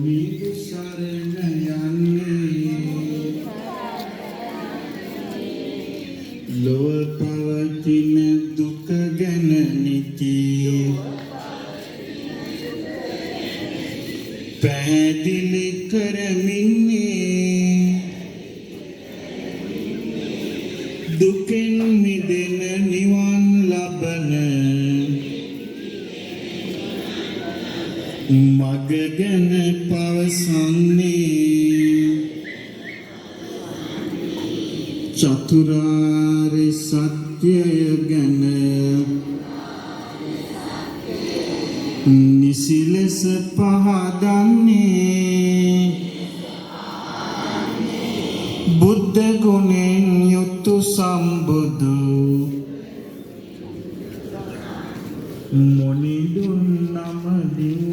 කොමිදු සරණ යන්නේ ලොව පවතින දුක ගැන නිති පැහැදිලි කරමින්නේ දුකෙන් මිදෙන නිවන් ලබන මග ගැන පවසන්නේ චතුරාර්ය සත්‍යය ගැන නිසි ලෙස පහදන්නේ බුද්ධ ගුණෙන් යුතු සම්බුදු මොනිදුන් නමදින්